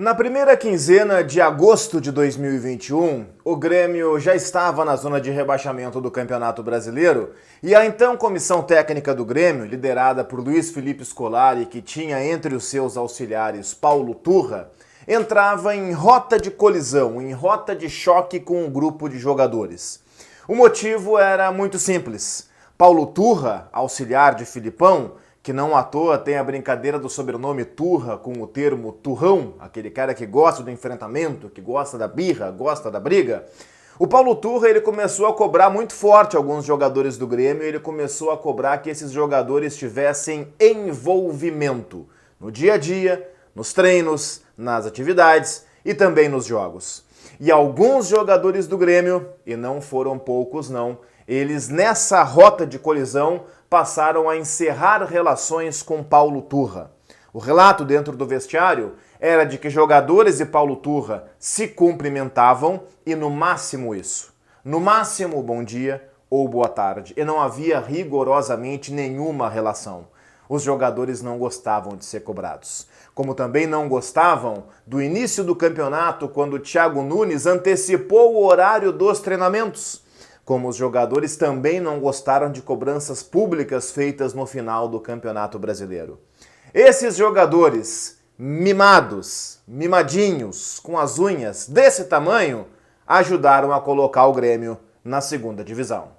Na primeira quinzena de agosto de 2021, o Grêmio já estava na zona de rebaixamento do Campeonato Brasileiro e a então comissão técnica do Grêmio, liderada por Luiz Felipe Scolari, que tinha entre os seus auxiliares Paulo Turra, entrava em rota de colisão, em rota de choque com um grupo de jogadores. O motivo era muito simples. Paulo Turra, auxiliar de Filipão, que não à toa tem a brincadeira do sobrenome Turra com o termo turrão, aquele cara que gosta do enfrentamento, que gosta da birra, gosta da briga. O Paulo Turra ele começou a cobrar muito forte alguns jogadores do Grêmio, ele começou a cobrar que esses jogadores tivessem envolvimento no dia a dia, nos treinos, nas atividades e também nos jogos. E alguns jogadores do Grêmio, e não foram poucos não, eles nessa rota de colisão passaram a encerrar relações com Paulo Turra. O relato dentro do vestiário era de que jogadores e Paulo Turra se cumprimentavam e no máximo isso. No máximo bom dia ou boa tarde. E não havia rigorosamente nenhuma relação. Os jogadores não gostavam de ser cobrados. Como também não gostavam do início do campeonato, quando Thiago Nunes antecipou o horário dos treinamentos. Como os jogadores também não gostaram de cobranças públicas feitas no final do Campeonato Brasileiro. Esses jogadores mimados, mimadinhos, com as unhas desse tamanho, ajudaram a colocar o Grêmio na segunda divisão.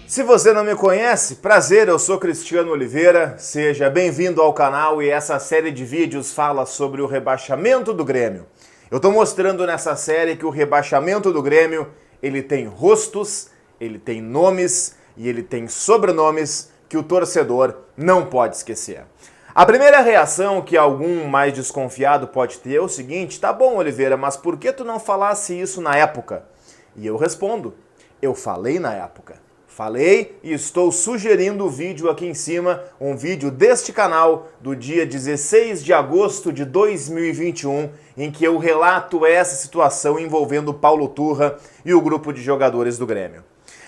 Se você não me conhece, prazer, eu sou Cristiano Oliveira, seja bem-vindo ao canal e essa série de vídeos fala sobre o rebaixamento do Grêmio. Eu estou mostrando nessa série que o rebaixamento do Grêmio, ele tem rostos, ele tem nomes e ele tem sobrenomes que o torcedor não pode esquecer. A primeira reação que algum mais desconfiado pode ter é o seguinte: tá bom, Oliveira, mas por que tu não falasse isso na época? E eu respondo, eu falei na época. Falei e estou sugerindo o vídeo aqui em cima, um vídeo deste canal do dia 16 de agosto de 2021, em que eu relato essa situação envolvendo Paulo Turra e o grupo de jogadores do Grêmio.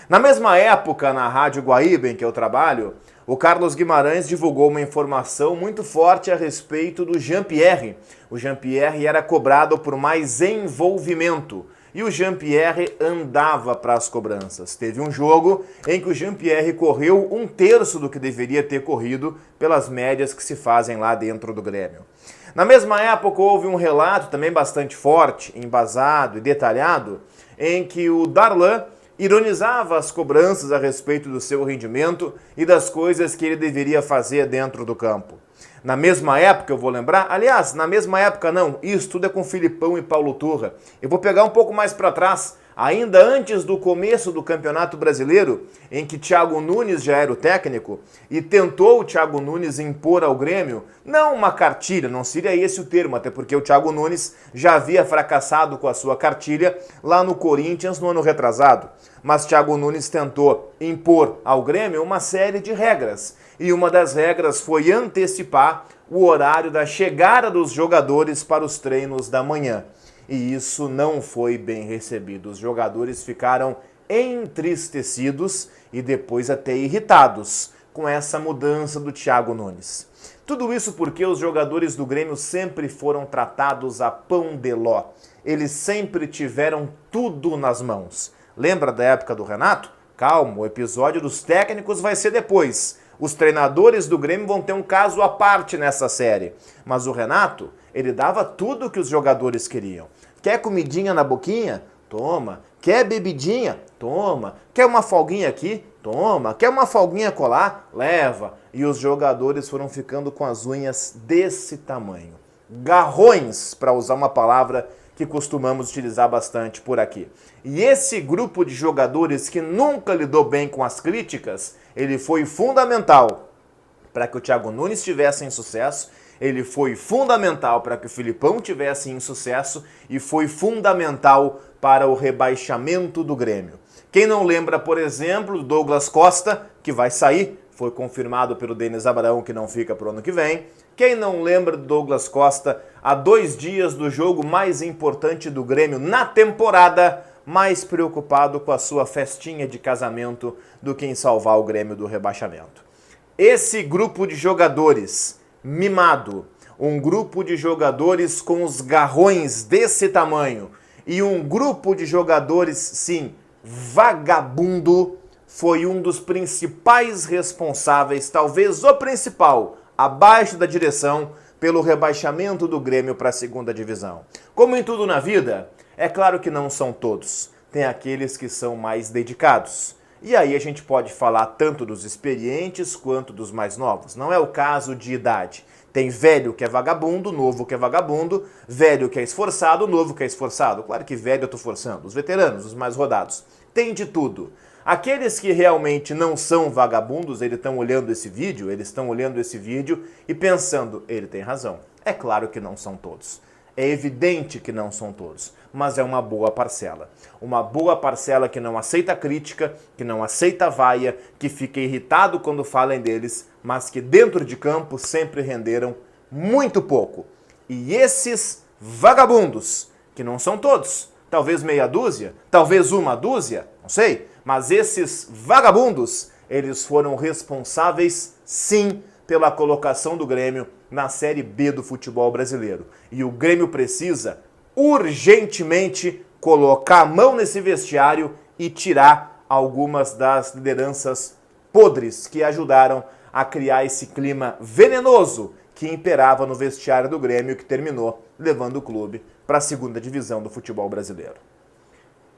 Na mesma época, na Rádio Guaíba, em que eu trabalho, o Carlos Guimarães divulgou uma informação muito forte a respeito do Jean-Pierre. O Jean-Pierre era cobrado por mais envolvimento. E o Jean-Pierre andava para as cobranças. Teve um jogo em que o Jean-Pierre correu um terço do que deveria ter corrido pelas médias que se fazem lá dentro do Grêmio. Na mesma época houve um relato também bastante forte, embasado e detalhado, em que o Darlan ironizava as cobranças a respeito do seu rendimento e das coisas que ele deveria fazer dentro do campo. Na mesma época, eu vou lembrar, aliás, na mesma época não, isso tudo é com Filipão e Paulo Turra. Eu vou pegar um pouco mais para trás, ainda antes do começo do Campeonato Brasileiro, em que Thiago Nunes já era o técnico, e tentou o Thiago Nunes impor ao Grêmio, não uma cartilha, não seria esse o termo, até porque o Thiago Nunes já havia fracassado com a sua cartilha lá no Corinthians no ano retrasado. Mas Thiago Nunes tentou impor ao Grêmio uma série de regras. E uma das regras foi antecipar o horário da chegada dos jogadores para os treinos da manhã. E isso não foi bem recebido. Os jogadores ficaram entristecidos e depois até irritados com essa mudança do Thiago Nunes. Tudo isso porque os jogadores do Grêmio sempre foram tratados a pão de ló. Eles sempre tiveram tudo nas mãos. Lembra da época do Renato? Calma, o episódio dos técnicos vai ser depois. Os treinadores do Grêmio vão ter um caso à parte nessa série. Mas o Renato, ele dava tudo o que os jogadores queriam. Quer comidinha na boquinha? Toma. Quer bebidinha? Toma. Quer uma folguinha aqui? Toma. Quer uma folguinha colar? Leva. E os jogadores foram ficando com as unhas desse tamanho. Garrões, para usar uma palavra que costumamos utilizar bastante por aqui. E esse grupo de jogadores que nunca lidou bem com as críticas, ele foi fundamental para que o Thiago Nunes tivesse em sucesso, ele foi fundamental para que o Filipão tivesse em sucesso e foi fundamental para o rebaixamento do Grêmio. Quem não lembra, por exemplo, do Douglas Costa, que vai sair, foi confirmado pelo Denis Abraão que não fica para o ano que vem. Quem não lembra do Douglas Costa, há 2 dias do jogo mais importante do Grêmio na temporada, mais preocupado com a sua festinha de casamento do que em salvar o Grêmio do rebaixamento. esse grupo de jogadores mimado, um grupo de jogadores com os garrões desse tamanho e um grupo de jogadores, sim, vagabundo, foi um dos principais responsáveis, talvez o principal, abaixo da direção, pelo rebaixamento do Grêmio para a segunda divisão. Como em tudo na vida, é claro que não são todos. Tem aqueles que são mais dedicados. E aí a gente pode falar tanto dos experientes quanto dos mais novos. Não é o caso de idade. Tem velho que é vagabundo, novo que é vagabundo, velho que é esforçado, novo que é esforçado. Claro que velho eu tô forçando. Os veteranos, os mais rodados. Tem de tudo. Aqueles que realmente não são vagabundos, eles estão olhando esse vídeo e pensando, ele tem razão. É claro que não são todos. É evidente que não são todos, mas é uma boa parcela. Uma boa parcela que não aceita crítica, que não aceita vaia, que fica irritado quando falem deles, mas que dentro de campo sempre renderam muito pouco. E esses vagabundos, que não são todos, talvez meia dúzia, talvez uma dúzia, não sei, mas esses vagabundos, eles foram responsáveis, sim, pela colocação do Grêmio na Série B do futebol brasileiro. E o Grêmio precisa, urgentemente, colocar a mão nesse vestiário e tirar algumas das lideranças podres que ajudaram a criar esse clima venenoso que imperava no vestiário do Grêmio, que terminou levando o clube para a segunda divisão do futebol brasileiro.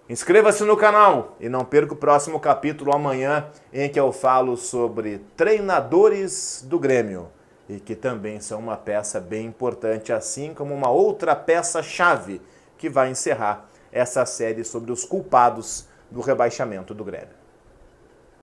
Inscreva-se no canal e não perca o próximo capítulo amanhã, em que eu falo sobre treinadores do Grêmio, e que também são uma peça bem importante, assim como uma outra peça-chave que vai encerrar essa série sobre os culpados do rebaixamento do Grêmio.